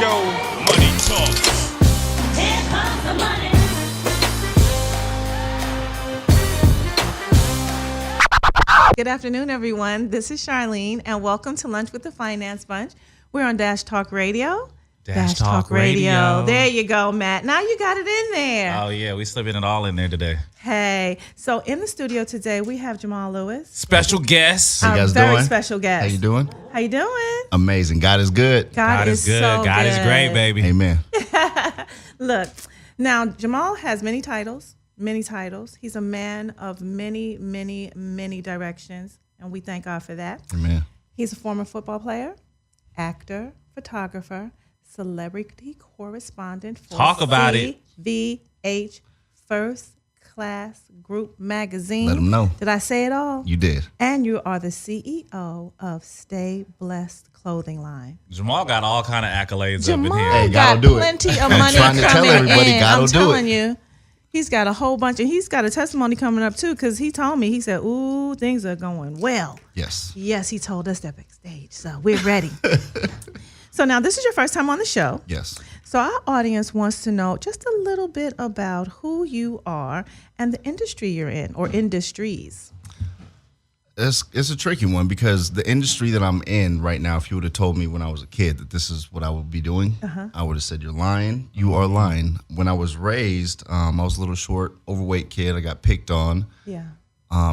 go. Money talk. Here comes the money. Good afternoon, everyone. This is Charline, and welcome to Lunch with the Finance Bunch. We're on Dash Talk Radio. Dash Talk Radio. There you go, Matt. Now you got it in there. Oh, yeah. We slipping it all in there today. Hey, so in the studio today, we have Jamaal Lewis. Special guest. Our you guys very doing? special guest. How you doing? How you doing? Amazing. God is good. God is good. So God is great, baby. Amen. Look, now Jamaal has many titles. He's a man of many, many, many directions, and we thank God for that. Amen. He's a former football player, actor, photographer, celebrity correspondent for Talk about it. CVH First Class Group Magazine. Let 'em know. Did I say it all? You did. And you are the CEO of Stay Blessed Clothing Line. Jamal got all kind of accolades up in Jamal here. Hey, got God'll do it. plenty of I'm money trying to tell coming everybody, in. God'll I'm do it. telling you. He's got a whole bunch, and he's got a testimony coming up, too, because he told me, he said, ooh, things are going well. Yes. Yes, he told us that backstage, so we're ready. So now this is your first time on the show. Yes. So our audience wants to know just a little bit about who you are and the industry you're in, or industries. It's a tricky one because the industry that I'm in right now, if you would have told me when I was a kid that this is what I would be doing, I would have said, you're lying. You are lying. When I was raised, I was a little short, overweight kid. I got picked on. Yeah.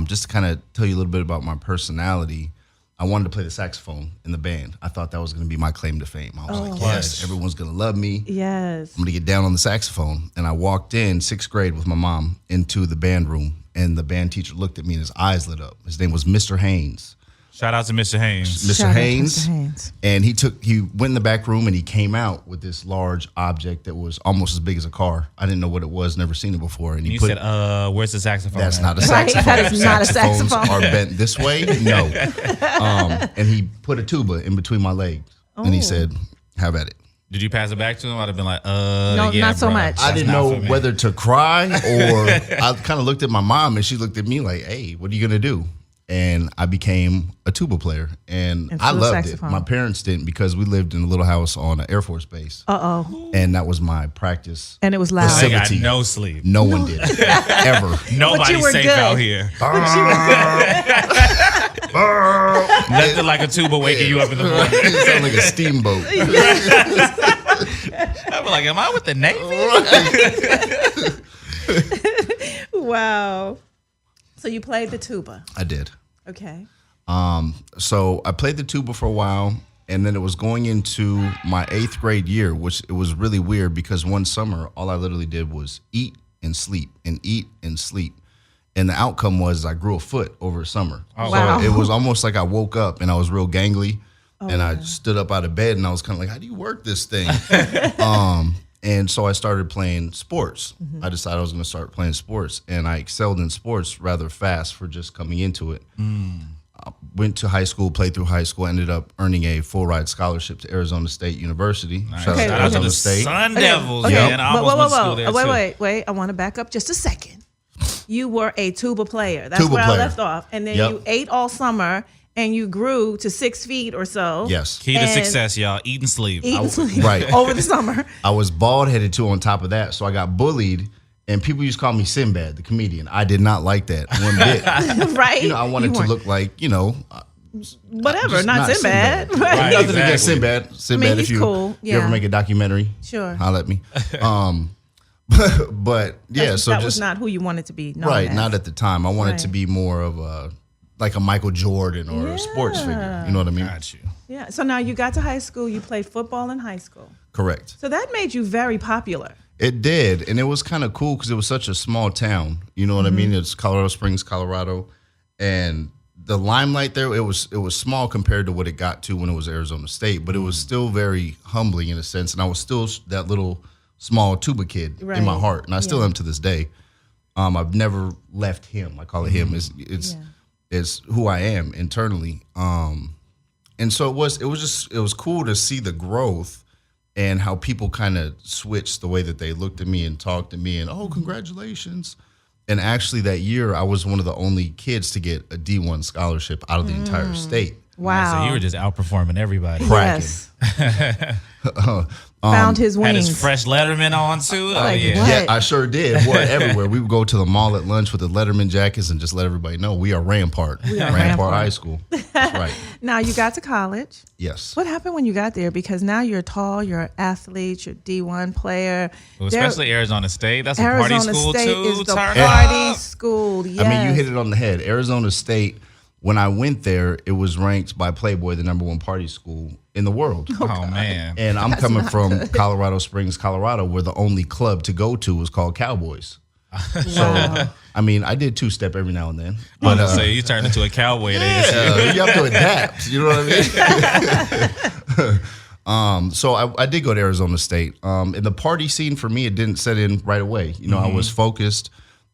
Just to kind of tell you a little bit about my personality, I wanted to play the saxophone in the band. I thought that was going to be my claim to fame. I was like, yes, everyone's going to love me. Yes. I'm going to get down on the saxophone. And I walked in 6th grade with my mom into the band room, and the band teacher looked at me and his eyes lit up. His name was Mr. Haynes. Shout out to Mr. Haynes. Mr. Shout out to Haynes. Mr. Haynes. And he went in the back room and he came out with this large object that was almost as big as a car. I didn't know what it was, never seen it before. And he You put said, where's the saxophone? that's at? not a Right, saxophone. that is not a Saxophones saxophone. are bent this way? No. And he put a tuba in between my legs. And he said, have at it. Did you pass it back to him? I'd have been like, No, yeah, not so bro. much. I That's didn't not know for me. whether to cry or I kind of looked at my mom and she looked at me like, hey, what are you going to do? And I became a tuba player, and I flew loved saxophone. it. My parents didn't because we lived in a little house on an Air Force base, Uh-oh. and that was my practice. And it was loud. I got facility. no sleep. No one did ever. Nobody's were safe good. out here. Nothing like a tuba waking you up in the morning. It sounded like a steamboat. I'd be like, am I with the Navy? Wow. So you played the tuba. I did. Okay. So I played the tuba for a while, and then it was going into my 8th grade year, which it was really weird because one summer, all I literally did was eat and sleep and eat and sleep. And the outcome was I grew a foot over summer. Oh, wow. So it was almost like I woke up and I was real gangly, and I stood up out of bed and I was kind of like, how do you work this thing? And so I started playing sports. I decided I was going to start playing sports, and I excelled in sports rather fast for just coming into it. I went to high school, played through high school, ended up earning a full ride scholarship to Arizona State University. Shout Okay, out to Shout out to Arizona the State. Sun Devils, Okay. man. I almost went to school there, too. Wait. I want to back up just a second. You were a tuba player. That's Tuba where player. I left off. And then Yep. you ate all summer, and you grew to 6 feet or so. Yes. Key to And success, y'all. Eat and sleep. Right. over the summer. I was bald headed too on top of that, so I got bullied, and people used to call me Sinbad, the comedian. I did not like that one bit. Right? I wanted to weren't- look like, whatever, just not Sinbad. Sinbad. Right. Nothing against exactly. Sinbad. Sinbad, he's if you, cool. you ever Yeah. make a documentary, Sure. holla at me. But yeah, so that just was not who you wanted to be known right, as. not at the time. I wanted to Right. be more of a like a Michael Jordan or a sports figure. You know what I mean? Got you. Yeah. So now you got to high school. You played football in high school. Correct. So that made you very popular. It did, and it was kind of cool because it was such a small town. You know what I mean? It's Colorado Springs, Colorado, and the limelight there. It was small compared to what it got to when it was Arizona State, but it was still very humbling in a sense. And I was still that little small tuba kid in my Right. heart, and I still am to this day. I've never left him. I call it him. It's who I am internally. And so it was cool to see the growth and how people kind of switched the way that they looked at me and talked to me and, oh, congratulations. And actually that year I was one of the only kids to get a D1 scholarship out of the entire state. Wow. So you were just outperforming everybody. Cracking. Yes. Found his Had wings. his fresh Letterman on too. Like, yeah. what? Yeah, I sure did. Wore it everywhere. We would go to the mall at lunch with the Letterman jackets and just let everybody know we are Rampart. Rampart High School. That's right. Now you got to college. Yes. What happened when you got there? Because now you're tall, you're an athlete, you're a D1 player. Well, There- especially Arizona State. That's a Arizona party school State too. is the Turn party up. school. Yes. I mean, you hit it on the head. Arizona State, when I went there, it was ranked by Playboy the #1 party school in the world. Oh man. And I'm coming from Colorado Springs, Colorado, where the only club to go to was called Cowboys. Wow. I mean, I did two-step every now and then. But But so you turned into a cowboy at ASU. you have to adapt. You know what I mean? So I did go to Arizona State. And the party scene for me, it didn't set in right away. You know, I was focused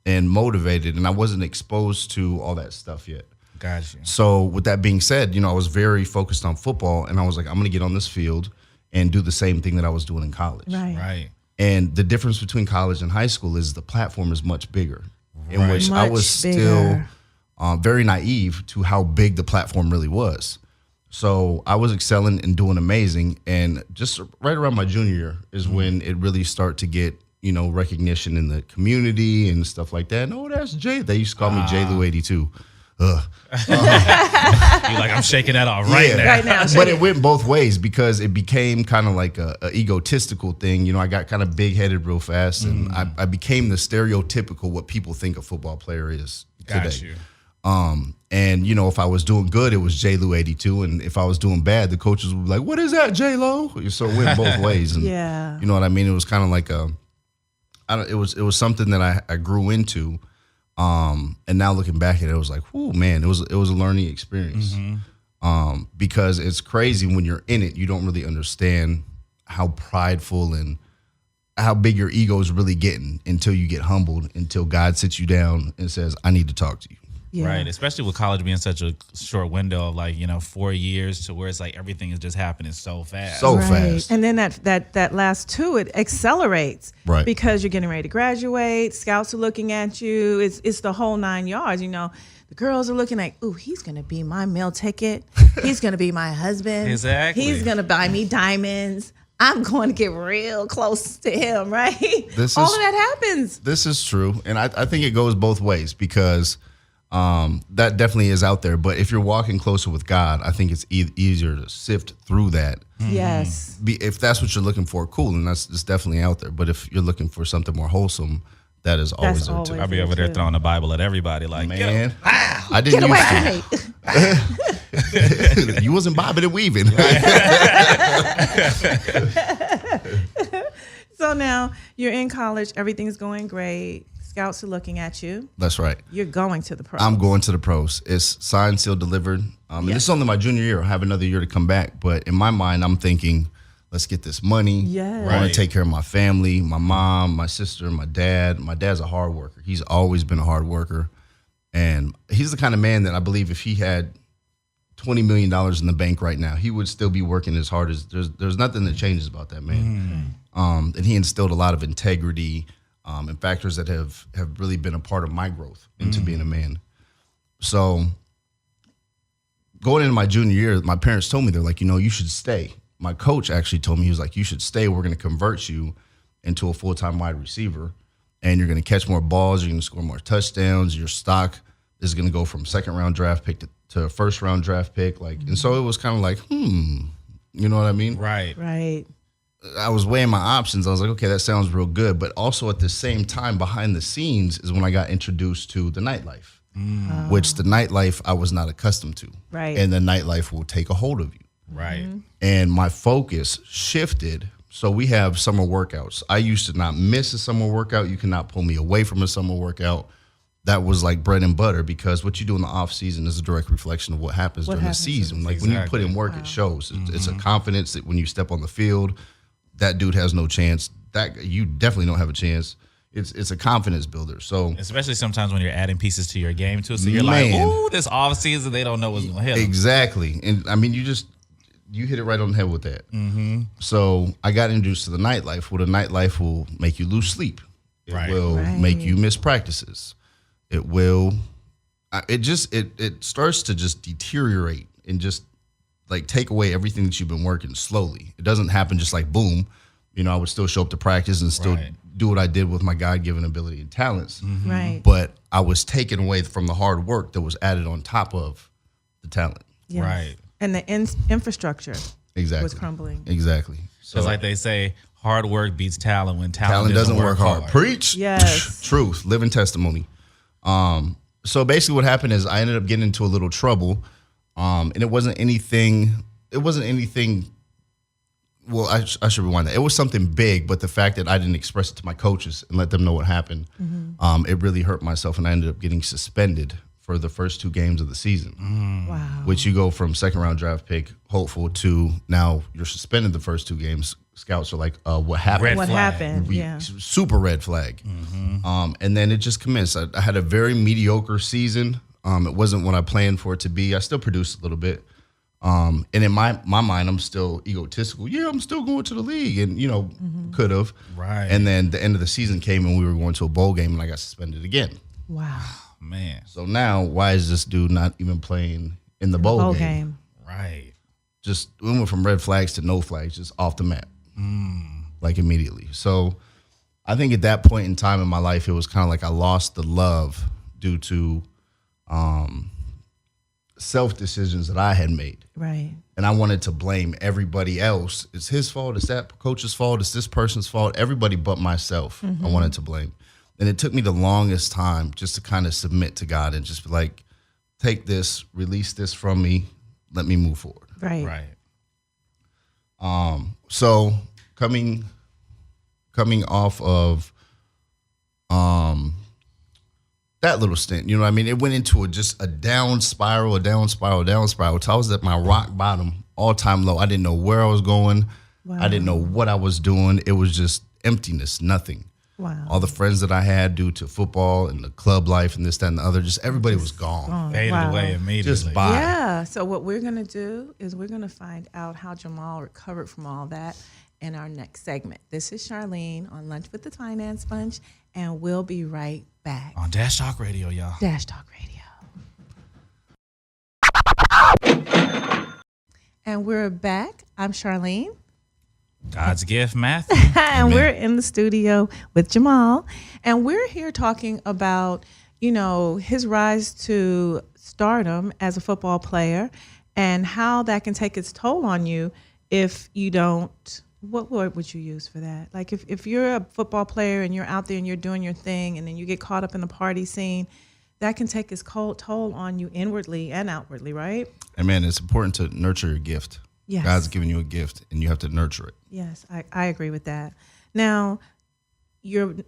and motivated, and I wasn't exposed to all that stuff yet. Gotcha. So with that being said, you know, I was very focused on football, and I was like, I'm going to get on this field and do the same thing that I was doing in college. Right. Right. And the difference between college and high school is the platform is much bigger, in Right. which I Much was still bigger. very naive to how big the platform really was. So I was excelling and doing amazing. And just right around my junior year is when it really started to get, you know, recognition in the community and stuff like that. And, oh, that's Jay. They used to call me J-Lou82. Ugh. You're like, I'm shaking that off right Yeah. now. Right now. But it went both ways because it became kind of like a egotistical thing. You know, I got kind of big headed real fast, and I became the stereotypical what people think a football player is today. Got you. And you know, if I was doing good, it was J-Lou82, and if I was doing bad, the coaches would be like, "What is that, J-Lo?" So it went both ways, and Yeah. you know what I mean. It was kind of like it was something that I grew into. And now looking back at it, it was like, oh man, it was a learning experience. Because it's crazy when you're in it, you don't really understand how prideful and how big your ego is really getting until you get humbled, until God sits you down and says, I need to talk to you. Yeah. Right, especially with college being such a short window of 4 years to where it's like everything is just happening so fast. So Right. fast. And then that last two, it accelerates. Right. Because you're getting ready to graduate. Scouts are looking at you. It's the whole 9 yards. You know, the girls are looking like, ooh, he's going to be my meal ticket. He's going to be my husband. Exactly. He's going to buy me diamonds. I'm going to get real close to him, right? This All is- of that happens. This is true. And I think it goes both ways because that definitely is out there. But if you're walking closer with God, I think it's easier to sift through that. Yes. If that's what you're looking for, cool, and it's definitely out there. But if you're looking for something more wholesome, that is always there too. always- I'll be over there throwing the Bible at everybody like, yo, Man, I Get didn't away used from me. to. You wasn't bobbing and weaving. So now you're in college. Everything's going great. Scouts are looking at you. That's right. You're going to the pros. I'm going to the pros. It's signed, sealed, delivered. And this is only my junior year. I have another year to come back. But in my mind, I'm thinking, let's get this money. Yes. I want Right. to take care of my family, my mom, my sister, my dad. My dad's a hard worker. He's always been a hard worker. And he's the kind of man that I believe if he had $20 million in the bank right now, he would still be working as hard as there's nothing that changes about that man. And he instilled a lot of integrity and factors that have really been a part of my growth into being a man. So going into my junior year, my parents told me, they're like, you should stay. My coach actually told me, he was like, you should stay. We're going to convert you into a full-time wide receiver, and you're going to catch more balls. You're going to score more touchdowns. Your stock is going to go from second-round draft pick to first-round draft pick. And so it was kind of like, you know what I mean? right. Right. I was weighing my options. I was like, okay, that sounds real good. But also at the same time, behind the scenes is when I got introduced to the nightlife, which the nightlife I was not accustomed to. Right. And the nightlife will take a hold of you. Right. And my focus shifted. So we have summer workouts. I used to not miss a summer workout. You cannot pull me away from a summer workout. That was like bread and butter because what you do in the off season is a direct reflection of what happens during happens the season. in Like when you put in work, it shows. It's a confidence that when you step on the field, that dude has no chance. That you definitely don't have a chance. It's a confidence builder. So Especially sometimes when you're adding pieces to your game too. So you're Man. like, ooh, this off season, they don't know what's going to hit 'em. exactly, and I mean you hit it right on the head with that. So I got introduced to the nightlife. Well, the nightlife will make you lose sleep. It Right. will Right. make you miss practices. It will. It starts to just deteriorate and just like take away everything that you've been working slowly. It doesn't happen just like boom. You know, I would still show up to practice and still do what I did with my God-given ability and talents. Right. But I was taken away from the hard work that was added on top of the talent. Yes. Right. And the infrastructure Exactly. was crumbling. Exactly. So It's like they say, hard work beats talent when talent doesn't work hard. Preach. Yes. Truth. Living testimony. So basically what happened is I ended up getting into a little trouble. And it wasn't anything. Well, I should rewind that. It was something big, but the fact that I didn't express it to my coaches and let them know what happened, it really hurt myself, and I ended up getting suspended for the first 2 games of the season. Wow. Which you go from second-round draft pick, hopeful, to now you're suspended the first 2 games. Scouts are like, what happened? Red What flag. happened? Yeah. Super red flag. And then it just commenced. I had a very mediocre season. It wasn't what I planned for it to be. I still produced a little bit. And in my mind, I'm still egotistical. Yeah, I'm still going to the league, and could have. Right. And then the end of the season came, and we were going to a bowl game, and I got suspended again. Wow. Man. So now, why is this dude not even playing in the bowl game? Right. Just we went from red flags to no flags, just off the map, like immediately. So I think at that point in time in my life, it was kind of like I lost the love due to self decisions that I had made. Right. And I wanted to blame everybody else. It's his fault. It's that coach's fault. It's this person's fault. Everybody but myself, I wanted to blame. And it took me the longest time just to kind of submit to God and just be like, take this, release this from me, let me move forward. Right. Right. So coming off of that little stint, you know what I mean? It went into just a down spiral. Till I was at my rock bottom, all-time low. I didn't know where I was going. Wow. I didn't know what I was doing. It was just emptiness, nothing. Wow. All the friends that I had due to football and the club life and this, that, and the other, just everybody was gone. Faded away immediately. Just bye. Yeah. So what we're going to do is we're going to find out how Jamaal recovered from all that in our next segment. This is Charline on Lunch with the Finance Bunch, and we'll be right back. On Dash Talk Radio, y'all. Dash Talk Radio. And we're back. I'm Charline. God's gift, Matthew. And we're in the studio with Jamaal. And we're here talking about, his rise to stardom as a football player and how that can take its toll on you if you don't. What word would you use for that? Like if you're a football player and you're out there and you're doing your thing and then you get caught up in the party scene, that can take its toll on you inwardly and outwardly, right? And man, it's important to nurture your gift. Yes. God's given you a gift, and you have to nurture it. Yes, I agree with that. Now, you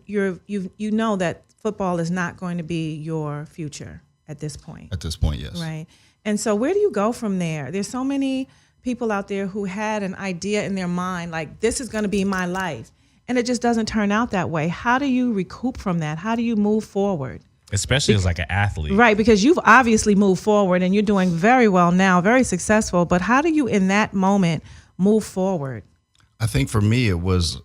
know that football is not going to be your future at this point. At this point, yes. Right. And so where do you go from there? There's so many people out there who had an idea in their mind, like this is going to be my life, and it just doesn't turn out that way. How do you recoup from that? How do you move forward? Especially as like an athlete. Right, because you've obviously moved forward and you're doing very well now, very successful. But how do you, in that moment, move forward? I think for me, it was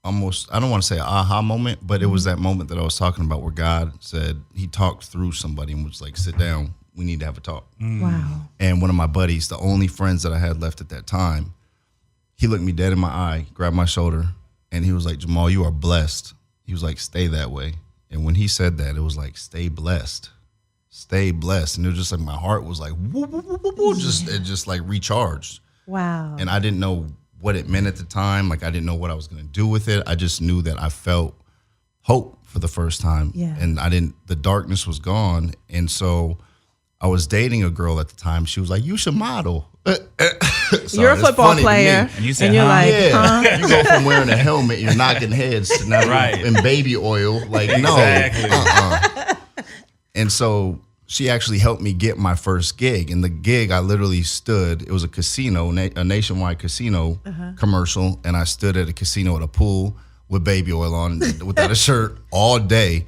almost, I don't want to say an aha moment, but it was that moment that I was talking about where God said, he talked through somebody and was like, sit down, we need to have a talk. Wow. And one of my buddies, the only friends that I had left at that time, he looked me dead in my eye, grabbed my shoulder, and he was like, Jamaal, you are blessed. He was like, stay that way. And when he said that, it was like, stay blessed. Stay blessed. And it was just like my heart was like, woo, woo, woo, woo, woo, it just like recharged. Wow. And I didn't know what it meant at the time. Like I didn't know what I was going to do with it. I just knew that I felt hope for the first time. Yeah. And the darkness was gone. And so I was dating a girl at the time. She was like, you should model. Sorry, you're a football player. And you said, and you're huh? like, Yeah, huh? you go from wearing a helmet, you're knocking heads to now Right. in baby oil. Like, Exactly. no. And so she actually helped me get my first gig. And the gig, I literally stood, it was a casino, a nationwide casino commercial. And I stood at a casino at a pool with baby oil on, without a shirt all day.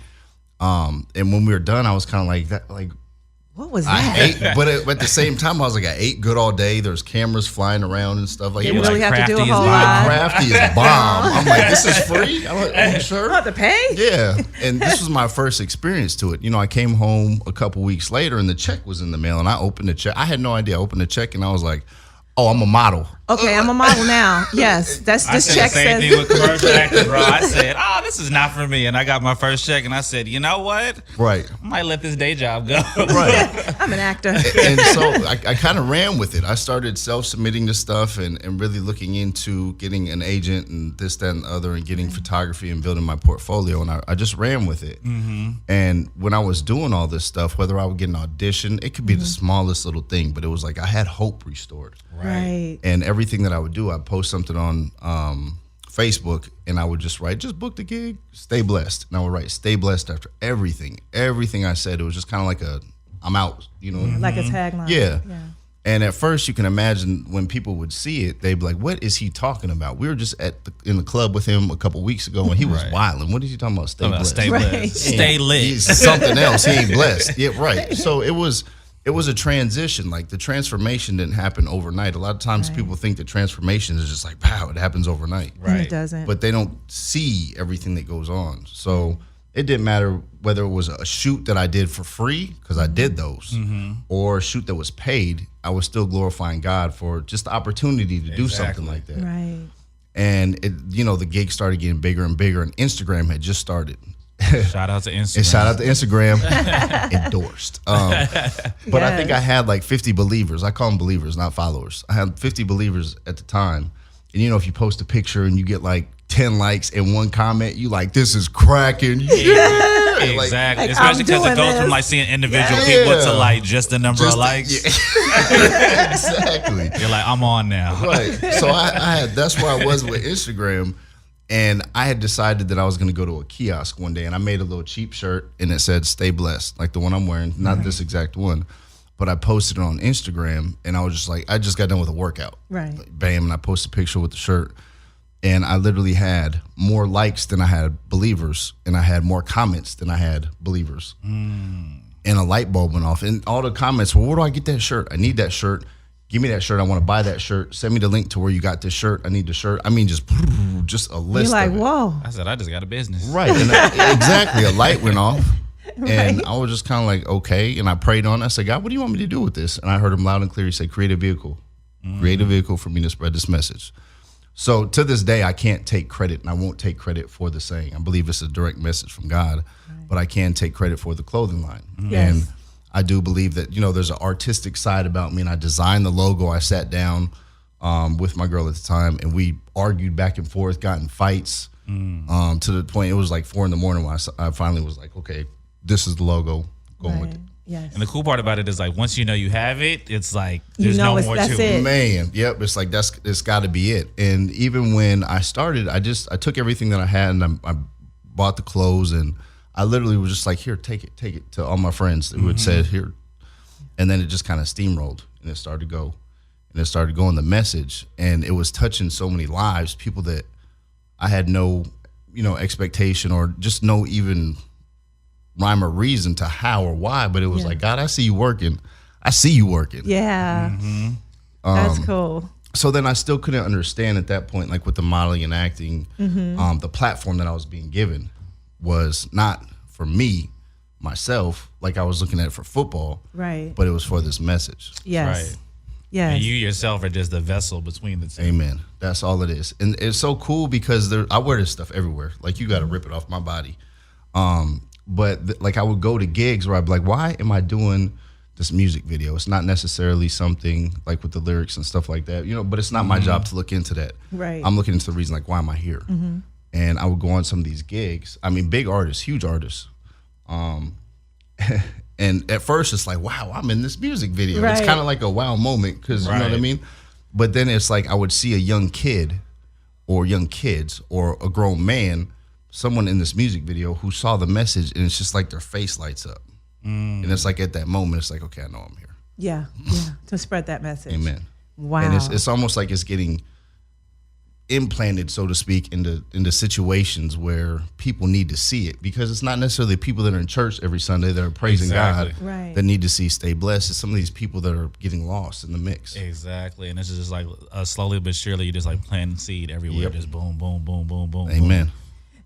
And when we were done, I was kind of like, that, like, What was I that? ate, but at the same time, I was like, I ate good all day. There's cameras flying around and stuff. Like, Didn't it was really like, have to do a crafty as whole bomb. lot. crafty as bomb. I'm like, this is free? I'm like, oh, sure. What, to pay? Yeah. And this was my first experience to it. You know, I came home a couple weeks later and the check was in the mail and I opened the check. I had no idea. I opened the check and I was like, oh, I'm a model. Okay, I'm a model now. Yes, that's I this said check the same says. thing with commercial acting, bro. I said, oh, this is not for me. And I got my first check and I said, you know what? Right. I might let this day job go. Right. I'm an actor. And so I kind of ran with it. I started self-submitting to stuff and really looking into getting an agent and this, that, and the other and getting photography and building my portfolio. And I just ran with it. Mm-hmm. And when I was doing all this stuff, whether I would get an audition, it could be the smallest little thing, but it was like I had hope restored. Right. And everything that I would do, I'd post something on Facebook and I would just write, just book the gig, stay blessed. And I would write, stay blessed after everything. Everything I said, it was just kind of like I'm out, you know? Like a tagline. Yeah. And at first, you can imagine when people would see it, they'd be like, what is he talking about? We were just in the club with him a couple weeks ago and he was wilding. What is he talking about? Stay blessed. Stay Right. blessed. Stay lit. He's something else. He ain't blessed. Yeah, right. So it was a transition. Like the transformation didn't happen overnight. A lot of times people think that transformation is just like, wow, it happens overnight. And it doesn't. But they don't see everything that goes on. So it didn't matter whether it was a shoot that I did for free, because I did those, or a shoot that was paid. I was still glorifying God for just the opportunity to do something like that. Right. And it, you know, the gig started getting bigger and bigger, and Instagram had just started. Shout out to Instagram. And shout out to Instagram, endorsed. But I think I had like 50 believers. I call them believers, not followers. I had 50 believers at the time. And you know, if you post a picture and you get like 10 likes and one comment, you like, this is cracking. Yeah. Exactly. Like, Especially because I'm it goes doing from like this. seeing individual people to like just the number of likes. Yeah. Exactly. You're like, I'm on now. Right. So I had, that's where I was with Instagram. And I had decided that I was going to go to a kiosk one day, and I made a little cheap shirt, and it said "Stay Blessed," like the one I'm wearing, not this exact one, but I posted it on Instagram, and I was just like, I just got done with a workout, Right. Bam, and I posted a picture with the shirt, and I literally had more likes than I had believers, and I had more comments than I had believers, and a light bulb went off, and all the comments were, "Where do I get that shirt? I need that shirt. Give me that shirt. I want to buy that shirt. Send me the link to where you got this shirt. I need the shirt." I mean, just a list. You're like, of it. whoa. I said, I just got a business. Right. And exactly. A light went off. And I was just kind of like, okay. And I prayed on it. I said, God, what do you want me to do with this? And I heard him loud and clear. He said, create a vehicle. Create a vehicle for me to spread this message. So to this day, I can't take credit, and I won't take credit for the saying. I believe it's a direct message from God, but I can take credit for the clothing line. Yes. And I do believe that, you know, there's an artistic side about me, and I designed the logo. I sat down with my girl at the time, and we argued back and forth, got in fights to the point it was like 4 a.m. when I finally was like, okay, this is the logo, going with it. Yes. And the cool part about it is like once you know you have it, it's like You there's know no it's- more that's to it. it. Man, yep, it's like it's got to be it. And even when I started, I took everything that I had and I bought the clothes, and I literally was just like, here, take it to all my friends who had said here. And then it just kind of steamrolled, and it started to go. And it started going the message, and it was touching so many lives, people that I had no, you know, expectation or just no even rhyme or reason to how or why, but it was like, God, I see you working. I see you working. Yeah. That's cool. So then I still couldn't understand at that point, like with the modeling and acting, the platform that I was being given was not for me, myself, like I was looking at it for football, Right. but it was for this message. Yes. Right. Yes. And you yourself are just the vessel between the two. Amen. That's all it is. And it's so cool because I wear this stuff everywhere. Like you got to rip it off my body. But like I would go to gigs where I'd be like, why am I doing this music video? It's not necessarily something like with the lyrics and stuff like that, you know, but it's not my job to look into that. Right. I'm looking into the reason, like, why am I here? And I would go on some of these gigs. I mean, big artists, huge artists. And at first it's like, wow, I'm in this music video. Right. It's kind of like a wow moment because you know what I Right. mean? But then it's like I would see a young kid or young kids or a grown man, someone in this music video who saw the message, and it's just like their face lights up. And it's like at that moment, it's like, okay, I know I'm here. Yeah. To spread that message. Amen. Wow. And it's almost like it's getting implanted, so to speak, into situations where people need to see it, because it's not necessarily the people that are in church every Sunday that are praising God Right. that need to see Stay Blessed. It's some of these people that are getting lost in the mix. Exactly. And it's just like slowly but surely, you just like planting seed everywhere. Yep. Just boom, boom, boom, boom, boom. Amen. Boom.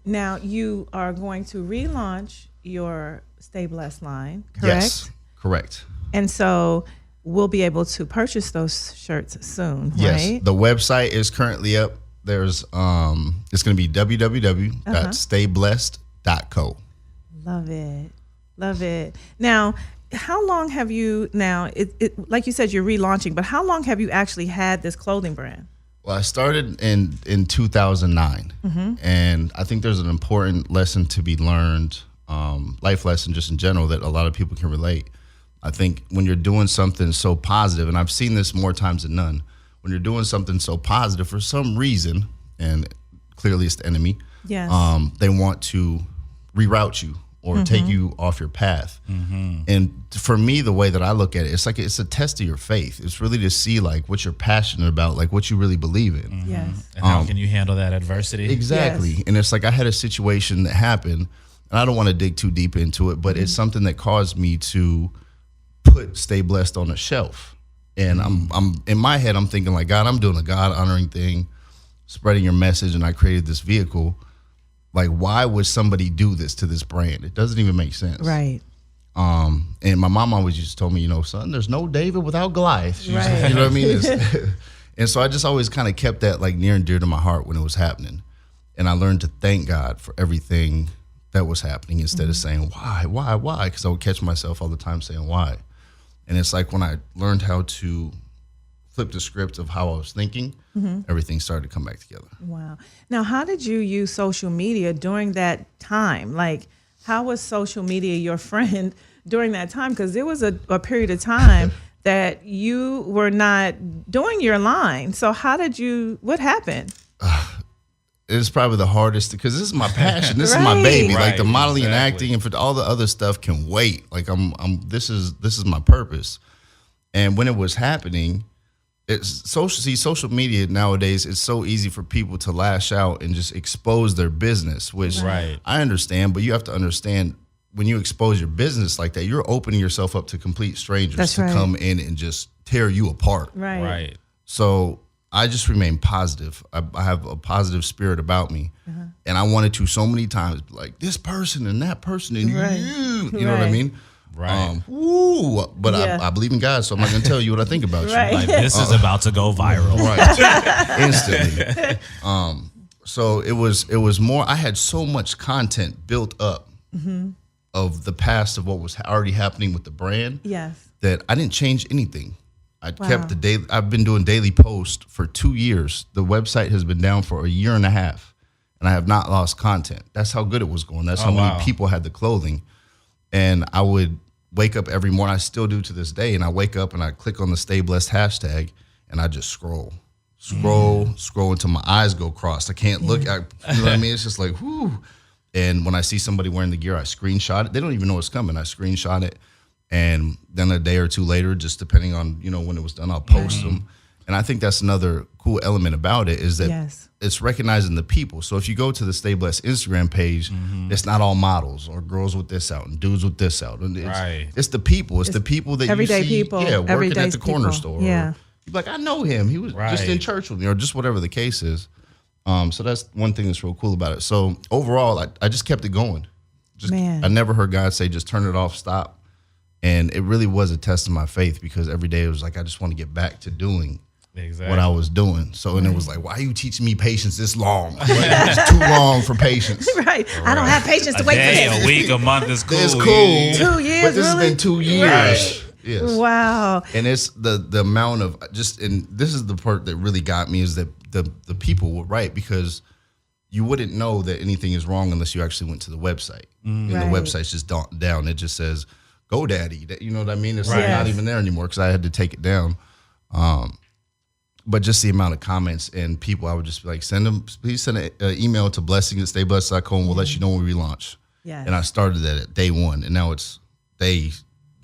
Now you are going to relaunch your Stay Blessed line, correct? Yes, correct. And so we'll be able to purchase those shirts soon, Yes, right? the website is currently up. There's it's going to be www.stayblessed.co. Love it. Love it. Now, how long have you like you said, you're relaunching, but how long have you actually had this clothing brand? Well, I started in 2009, and I think there's an important lesson to be learned, life lesson just in general, that a lot of people can relate. I think when you're doing something so positive, and I've seen this more times than none, when you're doing something so positive, for some reason, and clearly it's the enemy, Yes. they want to reroute you or take you off your path. And for me, the way that I look at it, it's like it's a test of your faith. It's really to see like what you're passionate about, like what you really believe in. Yes. And how can you handle that adversity? Exactly. Yes. And it's like I had a situation that happened, and I don't want to dig too deep into it, but it's something that caused me to put Stay Blessed on a shelf. And I'm in my head, I'm thinking like, God, I'm doing a God honoring thing, spreading your message, and I created this vehicle. Like, why would somebody do this to this brand? It doesn't even make sense. Right. And my mom always used to tell me, son, there's no David without Goliath. She used to- Right. you know what I mean? And so I just always kind of kept that like near and dear to my heart when it was happening. And I learned to thank God for everything that was happening instead of saying, why? Because I would catch myself all the time saying, why? And it's like when I learned how to flip the script of how I was thinking, everything started to come back together. Wow. Now, how did you use social media during that time? Like, how was social media your friend during that time? Because there was a period of time that you were not doing your line. So what happened? It's probably the hardest because this is my passion. This is my Right. baby. Like Right, the modeling and exactly. acting and for all the other stuff can wait. Like this is my purpose. And when it was happening, social media nowadays, it's so easy for people to lash out and just expose their business, which Right. I understand, but you have to understand when you expose your business like that, you're opening yourself up to complete strangers That's to right. come in and just tear you apart. Right. Right. So I just remain positive. I have a positive spirit about me. And I wanted to so many times be like this person and that person and Right. you know what I Right. mean? Right. But Yeah. I believe in God, so I'm not going to tell you what I think about Right. you. Like this is about to go viral. Right. Instantly. So it was more, I had so much content built up of the past of what was already happening with the brand Yes. that I didn't change anything. I Wow. kept the daily. I've been doing daily posts for 2 years. The website has been down for a year and a half, and I have not lost content. That's how good it was going. That's how wow. many people had the clothing. And I would wake up every morning. I still do to this day. And I wake up and I click on the Stay Blessed hashtag, and I just scroll until my eyes go crossed. I can't look. You know what I mean? It's just like, whoo. And when I see somebody wearing the gear, I screenshot it. They don't even know it's coming. I screenshot it. And then a day or two later, just depending on, when it was done, I'll post them. And I think that's another cool element about it is that Yes. it's recognizing the people. So if you go to the Stay Blessed Instagram page, it's not all models or girls with this out and dudes with this out. And it's the people. It's the people that everyday you see people, working everyday at the corner people. store. Yeah. Or you're like, I know him. He was just in Right. church with me or just whatever the case is. So that's one thing that's real cool about it. So overall, I just kept it going. Man. I never heard God say, just turn it off, stop. And it really was a test of my faith because every day it was like, I just want to get back to doing Exactly. what I was doing. So, and it was like, why are you teaching me patience this long? Like, it's too long for patience. Right. I don't have patience to wait for Day, this. a week, a month is cool. It's cool. 2 years, But this has really? been 2 years. Right. Yes. Wow. And it's the amount of and this is the part that really got me is that the people were right because you wouldn't know that anything is wrong unless you actually went to the website. And Right. the website's just down. It just says GoDaddy. You know what I mean? It's Right. not even there anymore because I had to take it down. But just the amount of comments and people, I would just be like, please send an email to blessing@stayblessed.com. We'll let you know when we relaunch. Yes. And I started that at day one, and now it's day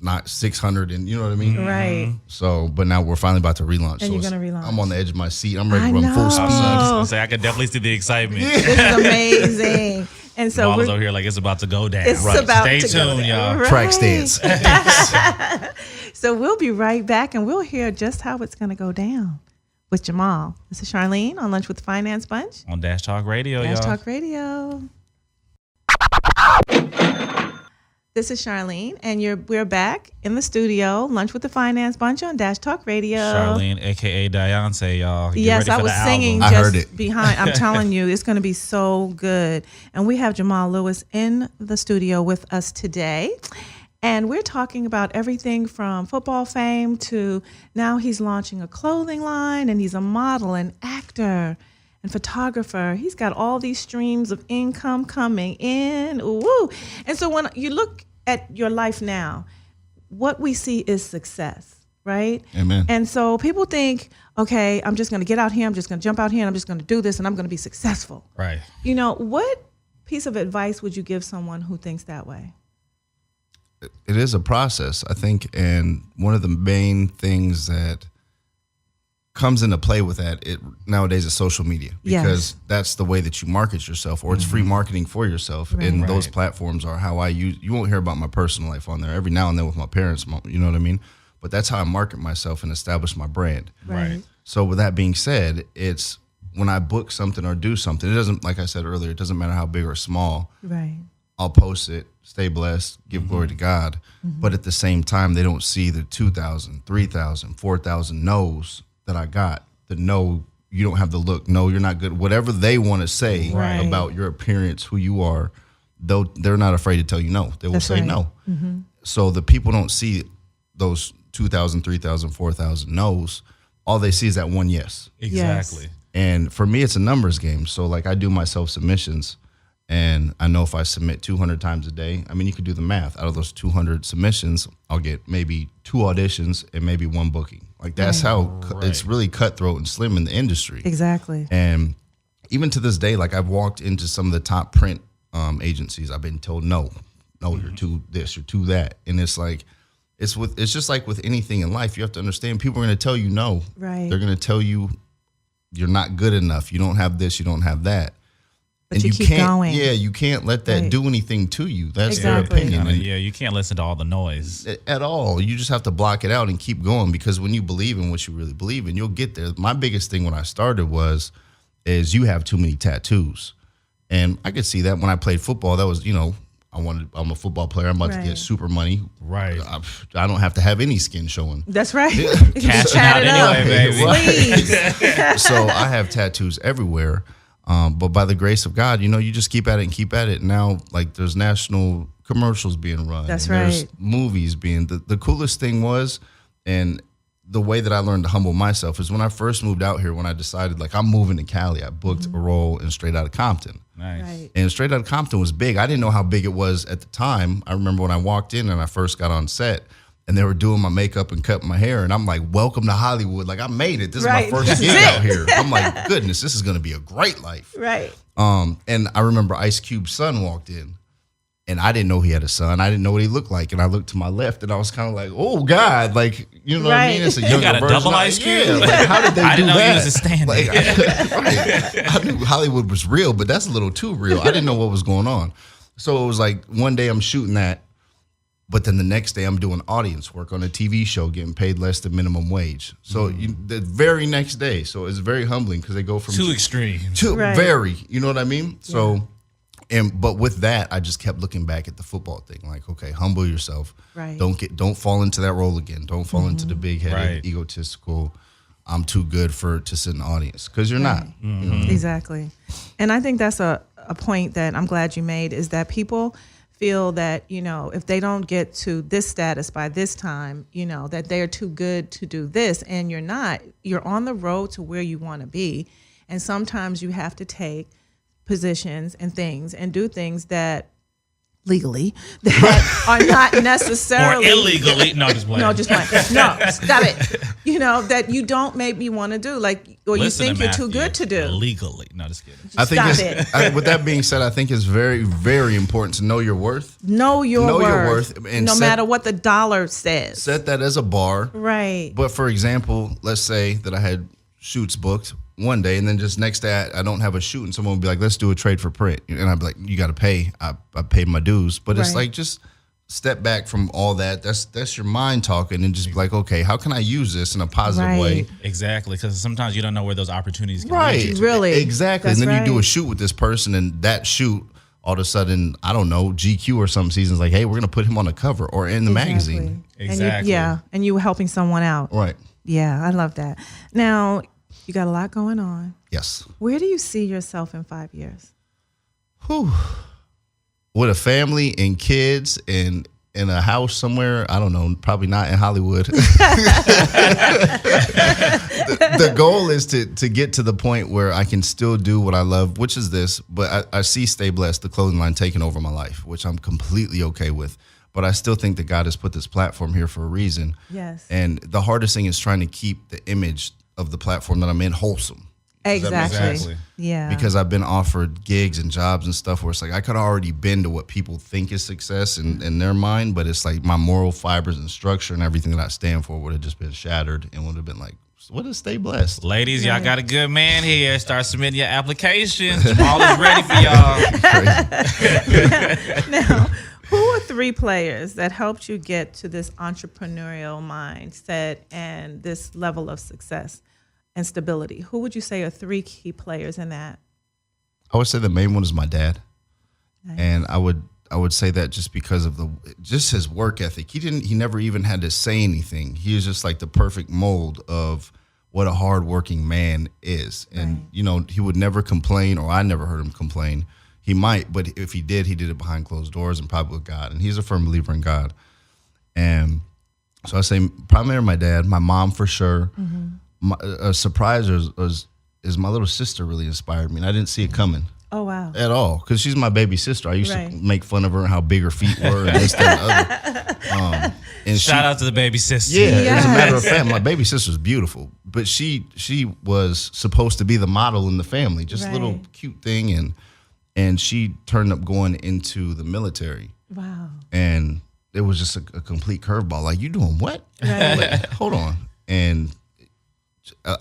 not 600, and you know what I mean. Right. So, but now we're finally about to relaunch. And so you're gonna relaunch. I'm on the edge of my seat. I'm ready I to run full know. speed. I was gonna say I could definitely see the excitement. This is amazing. And so Jamal is we're over here like it's about to go down. It's about Stay to go tuned, down. y'all. Right. Track stance. So we'll be right back, and we'll hear just how it's going to go down with Jamaal. This is Charline on Lunch with the Finance Bunch. On Dash Talk Radio, Dash y'all. Talk Radio. This is Charline, and we're back in the studio, Lunch with the Finance Bunch on Dash Talk Radio. Charline, aka Beyonce, y'all. Get Yes, ready I for was the singing album. I just heard it. behind. I'm telling you, it's going to be so good. And we have Jamaal Lewis in the studio with us today. And we're talking about everything from football fame to now he's launching a clothing line, and he's a model and actor and photographer. He's got all these streams of income coming in. Woo! And so when you look at your life now, what we see is success, right? Amen. And so people think, okay, I'm just going to get out here, I'm just going to jump out here, and I'm just going to do this, and I'm going to be successful. Right. You know, what piece of advice would you give someone who thinks that way? It is a process, I think, and one of the main things that comes into play with that nowadays is social media, because Yes. that's the way that you market yourself, or it's free marketing for yourself. And Right. those platforms are how I use. You won't hear about my personal life on there. Every now and then with my parents, you know what I mean. But that's how I market myself and establish my brand. Right. So with that being said, it's when I book something or do something, it doesn't, like I said earlier, it doesn't matter how big or small. Right. I'll post it, stay blessed, give glory to God. But at the same time, they don't see the 2,000, 3,000, 4,000 no's that I got. The no, you don't have the look. No, you're not good. Whatever they want to say Right. about your appearance, who you are, they're not afraid to tell you no. They will That's say right. no. So the people don't see those 2,000, 3,000, 4,000 no's. All they see is that one yes. Exactly. And for me, it's a numbers game. So like I do my self submissions, and I know if I submit 200 times a day, I mean, you could do the math. Out of those 200 submissions, I'll get maybe 2 auditions and maybe 1 booking. Like that's how it's really cutthroat and slim in the industry. Exactly. And even to this day, like I've walked into some of the top print agencies. I've been told, no, you're too this, you're too that. And it's like, it's just like with anything in life, you have to understand people are going to tell you no. Right. They're going to tell you you're not good enough. You don't have this, you don't have that. But you keep can't, going. Yeah, you can't let that Right. do anything to you. That's Exactly. their opinion. And Yeah, you can't listen to all the noise. at all. You just have to block it out and keep going, because when you believe in what you really believe in, you'll get there. My biggest thing when I started is you have too many tattoos. And I could see that when I played football. That was, I'm a football player. I'm about to Right. get super money. Right. I don't have to have any skin showing. That's right. You can just Cashing chat out it up. anyway, baby. Please. So I have tattoos everywhere. But by the grace of God, you just keep at it and keep at it. Now, like, there's national commercials being run. That's and there's right. movies being. The coolest thing was, and the way that I learned to humble myself is when I first moved out here, when I decided, like, I'm moving to Cali. I booked a role in Straight Outta Compton. Nice. Right. And Straight Outta Compton was big. I didn't know how big it was at the time. I remember when I walked in and I first got on set, and they were doing my makeup and cutting my hair, and I'm like, welcome to Hollywood. Like, I made it. This Right. is my first This gig is out it. here. I'm like, goodness, this is going to be a great life. Right. And I remember Ice Cube's son walked in, and I didn't know he had a son. I didn't know what he looked like. And I looked to my left, and I was kind of like, oh, God. Like, you know what I mean? Right. It's a younger got a version. double Ice Cube? Yeah, like, how did they I do didn't know that? he was a stand-in. Like, right. I knew Hollywood was real, but that's a little too real. I didn't know what was going on. So it was like one day I'm shooting that, but then the next day I'm doing audience work on a TV show, getting paid less than minimum wage. So the very next day, so it's very humbling, because they go from Too extreme. to Right. very, you know what I mean? So, but with that, I just kept looking back at the football thing. Like, okay, humble yourself. Right. Don't fall into that role again. Don't fall into the big headed, Right. egotistical, I'm too good to sit in the audience, because you're not. You know? Exactly. And I think that's a point that I'm glad you made, is that people feel that, if they don't get to this status by this time, that they're too good to do this, and you're not. You're on the road to where you want to be. And sometimes you have to take positions and things and do things that legally that are not Or necessarily illegally. No, just playing. No, just playing. No, stop it. That you don't make me want to do, like, or Listen you to think you're too Matthew. good to do. Illegally. No, just kidding. I think Stop it. with that being said, I think it's very, very important to know your worth. Know your worth. And no matter what the dollar says. Set that as a bar. Right. But for example, let's say that I had shoots booked one day, and then just next day I don't have a shoot, and someone would be like, let's do a trade for print. And I'd be like, you got to pay. I paid my dues. But it's Right. like, just step back from all that. That's your mind talking, and just be like, okay, how can I use this in a positive Right. way? Exactly, because sometimes you don't know where those opportunities can Right. lead you to. Really. Exactly. That's And then you do a right. shoot with this person, and that shoot, all of a sudden, I don't know, GQ or some seasons like, hey, we're going to put him on the cover or in the magazine. Exactly. And you helping someone out. Right. Yeah, I love that. Now, you got a lot going on. Yes. Where do you see yourself in 5 years? Whew. With a family and kids and in a house somewhere, I don't know, probably not in Hollywood. The goal is to get to the point where I can still do what I love, which is this, but I see Stay Blessed, the clothing line, taking over my life, which I'm completely okay with. But I still think that God has put this platform here for a reason. Yes. And the hardest thing is trying to keep the image of the platform that I'm in wholesome. Does that make Exactly. Exactly. Yeah. Because I've been offered gigs and jobs and stuff where it's like I could have already been to what people think is success in their mind, but it's like my moral fibers and structure and everything that I stand for would have just been shattered and would have been like, what is Stay Blessed? Ladies, y'all got a good man here. Start submitting your applications. Jamal is ready for y'all. Now, who are 3 players that helped you get to this entrepreneurial mindset and this level of success and stability? Who would you say are 3 key players in that? I would say the main one is my dad. Nice. And I would say that just because of just his work ethic. He never even had to say anything. He was just like the perfect mold of what a hardworking man is. And, Right. He would never complain, or I never heard him complain. He might, but if he did it behind closed doors and probably with God. And he's a firm believer in God. And so I say primarily my dad, my mom for sure. Mm-hmm. A surprise is my little sister really inspired me. And I didn't see it coming. Oh, wow. At all, because she's my baby sister. I used Right. to make fun of her and how big her feet were and this, that, and other. And Shout out to the baby sister. yeah, Yes. as a matter of fact, my baby sister's beautiful, but she was supposed to be the model in the family, just a little Right. cute thing, and she turned up going into the military, Wow. and it was just a complete curveball. Like, you doing what? Right. Like, hold on, and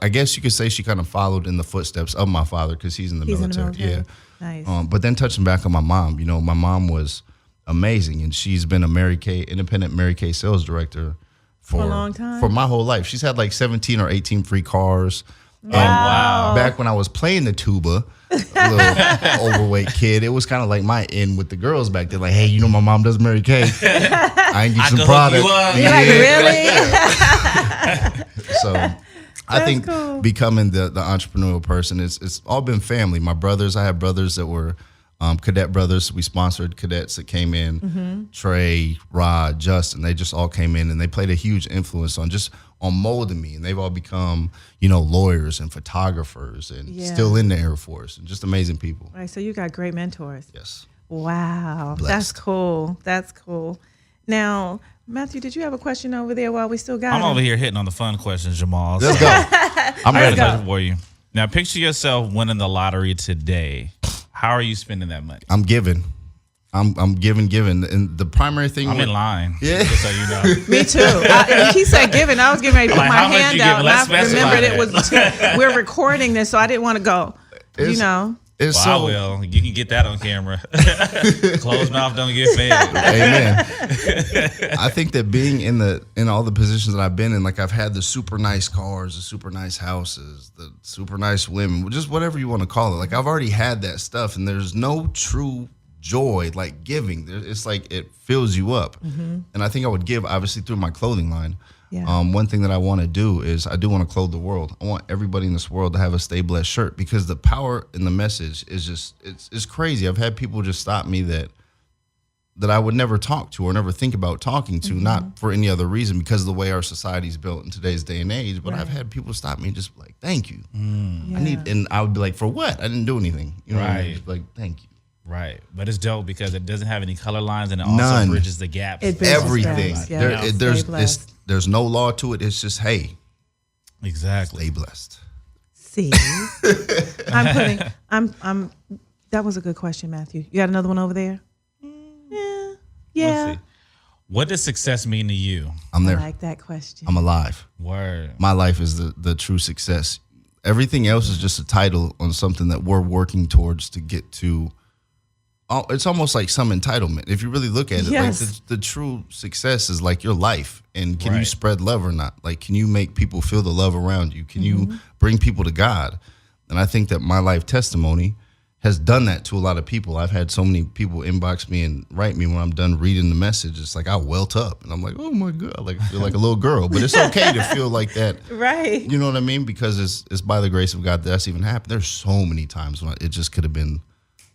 I guess you could say she kind of followed in the footsteps of my father because he's in the He's in military. the military. Yeah. Nice. But then touching back on my mom, my mom was amazing, and she's been a independent Mary Kay sales director for a long time? for my whole life. She's had like 17 or 18 free cars. Wow. Back when I was playing the tuba, a little overweight kid, it was kind of like my in with the girls back then. Like, hey, my mom does Mary Kay. I can get I some can hook product. you up. You're like, really? So I think cool. becoming the entrepreneurial person, it's all been family. My brothers, I have brothers that were cadet brothers. We sponsored cadets that came in. Mm-hmm. Trey, Rod, Justin, they just all came in, and they played a huge influence on molding me. And they've all become, lawyers and photographers and Yeah. still in the Air Force and just amazing people. Right, so you got great mentors. Yes. Wow. Blessed. That's cool. That's cool. Now, Matthew, did you have a question over there while we still got I'm it? over here hitting on the fun questions, Jamal. Let's go. I'm I got ready. a question for you. Now, picture yourself winning the lottery today. How are you spending that money? I'm giving. I'm giving. And the primary thing I'm with- in line. Yeah. Just so you know. Me too. He said giving. I was getting ready to put Like, my how much hand you out. giving? And Let's I specify remembered that. we're recording this, so I didn't want to go. It's- It's Well, I so will. You can get that on camera. Closed mouth don't get fed. Amen. I think that being in all the positions that I've been in, like I've had the super nice cars, the super nice houses, the super nice women, just whatever you want to call it. Like I've already had that stuff, and there's no true joy like giving. It's like it fills you up. And I think I would give obviously through my clothing line. Yeah. One thing that I want to do is I do want to clothe the world. I want everybody in this world to have a Stay Blessed shirt, because the power in the message is just it's crazy. I've had people just stop me that I would never talk to or never think about talking to, not for any other reason, because of the way our society is built in today's day and age. But I've had people stop me and just be like, thank you. Yeah. I need, and I would be like, for what? I didn't do anything. Right. Just like, thank you. Right, but it's dope because it doesn't have any color lines and it also None. bridges the gaps. It bridges Everything. gaps, yeah. There's no law to it. It's just, hey, Exactly. stay blessed. See, that was a good question, Matthew. You got another one over there? Yeah. Let's see. What does success mean to you? I'm there. I like that question. I'm alive. Word. My life is the true success. Everything else is just a title on something that we're working towards to get to. It's almost like some entitlement. If you really look at it, Yes. like the true success is like your life. And can you Right. spread love or not? Like, can you make people feel the love around you? Can you bring people to God? And I think that my life testimony has done that to a lot of people. I've had so many people inbox me and write me when I'm done reading the message. It's like I welt up and I'm like, oh my God, like I feel like a little girl. But it's okay to feel like that. Right. You know what I mean? Because it's by the grace of God that's even happened. There's so many times when it just could have been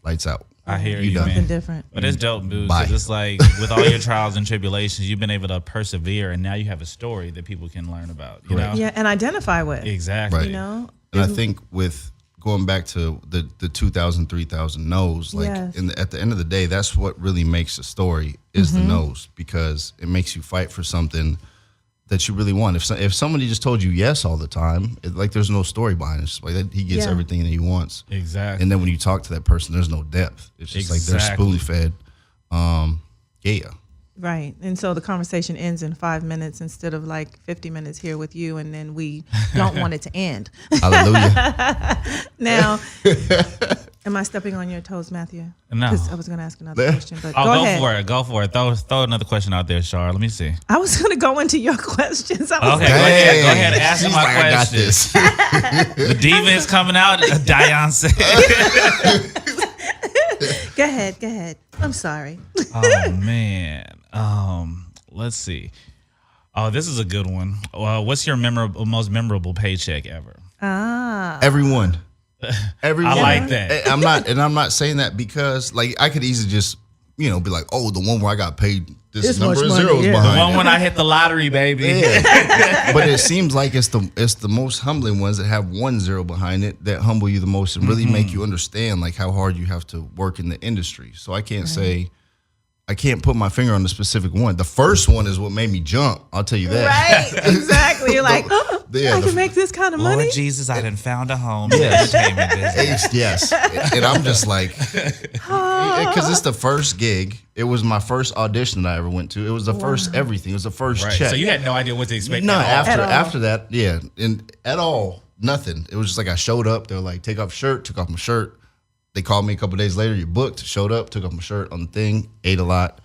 lights out. I hear You you, done. man. Something different. But it's dope, dude. Bye. 'Cause it's like with all your trials and tribulations, you've been able to persevere, and now you have a story that people can learn about. You know? Yeah, and identify with. Exactly. Right. You know? And I think with going back to the 2,000, 3,000 no's, like Yes. at the end of the day, that's what really makes a story is the no's, because it makes you fight for something that you really want. If somebody just told you yes all the time, like there's no story behind it. It's just like that, he gets Yeah. everything that he wants. Exactly. And then when you talk to that person, there's no depth. It's just like they're Exactly. spoon fed. Yeah. Right. And so the conversation ends in 5 minutes instead of like 50 minutes here with you, and then we don't want it to end. Hallelujah. Now, am I stepping on your toes, Matthew? No. 'Cause I was going to ask another question, but Oh, go go ahead. for it. Go for it. Throw another question out there, Char. Let me see. I was going to go into your questions. I was Okay, go ahead. Go Dang. ahead and ask She's my like, I got question. this. The diva is coming out. Diane said. Go ahead. I'm sorry. Oh man. Let's see. Oh, this is a good one. What's your most memorable paycheck ever? Everyone. Everyone. I like that. I'm not saying that because like I could easily just, be like, oh, the one where I got paid this number much of money, zeros yeah. behind One it. when I hit the lottery, baby. Yeah. But it seems like it's the most humbling ones that have 1 0 behind it that humble you the most and really make you understand like how hard you have to work in the industry. So I can't say I can't put my finger on the specific one. The first one is what made me jump. I'll tell you that. Right. Exactly. You're like, Yeah, I the- can make this kind of Lord money. Jesus, I done found a home. Yes. Entertainment business. Yes. And I'm just like, because it's the first gig. It was my first audition that I ever went to. It was the first everything. It was the first Right. check. So you had no idea what to expect. No, at all. after that, yeah. And at all, nothing. It was just like I showed up. They were like, take off your shirt, took off my shirt. They called me a couple days later, you booked, showed up, took off my shirt on the thing, ate a lot.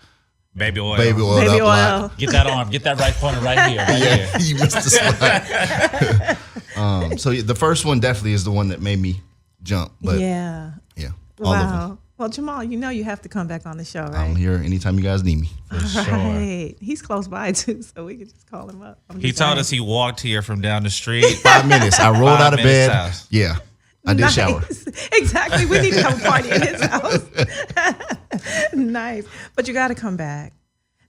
Baby oil. Baby oiled Baby up a lot. oil. Get that arm. Get that right corner right here. Right Yeah, here. you missed the spot. So yeah, the first one definitely is the one that made me jump. But yeah, Yeah. all of them. Wow. Well, Jamaal, you have to come back on the show, right? I'm here anytime you guys need me. For sure. Right. He's close by too, so we could just call him up. I'm He just told saying. us he walked here from down the street. 5 minutes. I rolled 5 out of minutes bed. out. Yeah, I did shower. Exactly. We need to have a party in his house. Nice. But you got to come back.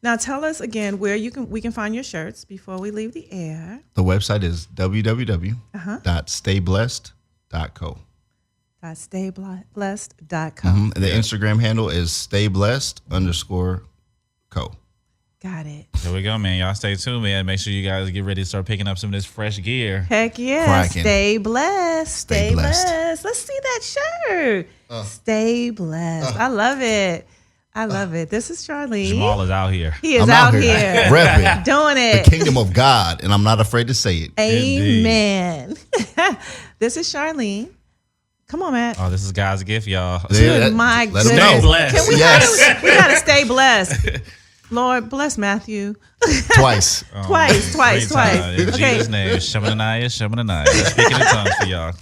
Now tell us again where we can find your shirts before we leave the air. The website is www.stayblessed.co. Stayblessed.com. And the Instagram handle is stayblessed_co. Got it. There we go, man. Y'all stay tuned, man. Make sure you guys get ready to start picking up some of this fresh gear. Heck yeah. Cracking. Stay blessed. Stay Stay blessed. blessed. Let's see that shirt. Stay blessed. I love it. I love it. This is Charline. Jamaal is out here. He is I'm out out here. here. Repping. Doing The it. kingdom of God, and I'm not afraid to say it. Amen. This is Charline. Come on, Matt. Oh, this is God's gift, y'all. Yeah, My let 'em goodness. Stay blessed. Can we Yes. we gotta stay blessed. Lord, bless Matthew. Twice. Twice. Three times. In Okay. Jesus' name. Shamananiah, Shamananiah. Speaking in tongues for y'all.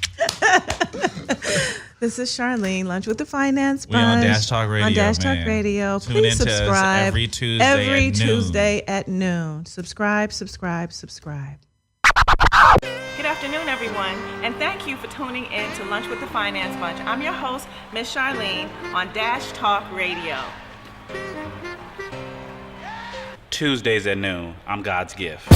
This is Charline, Lunch with the Finance We on Bunch. Dash Talk Radio, On Dash man. Talk Radio. Tune Please into us subscribe. every Tuesday Every at noon. Tuesday at noon. Subscribe. Good afternoon, everyone, and thank you for tuning in to Lunch with the Finance Bunch. I'm your host, Miss Charline, on Dash Talk Radio. Tuesdays at noon. I'm God's gift.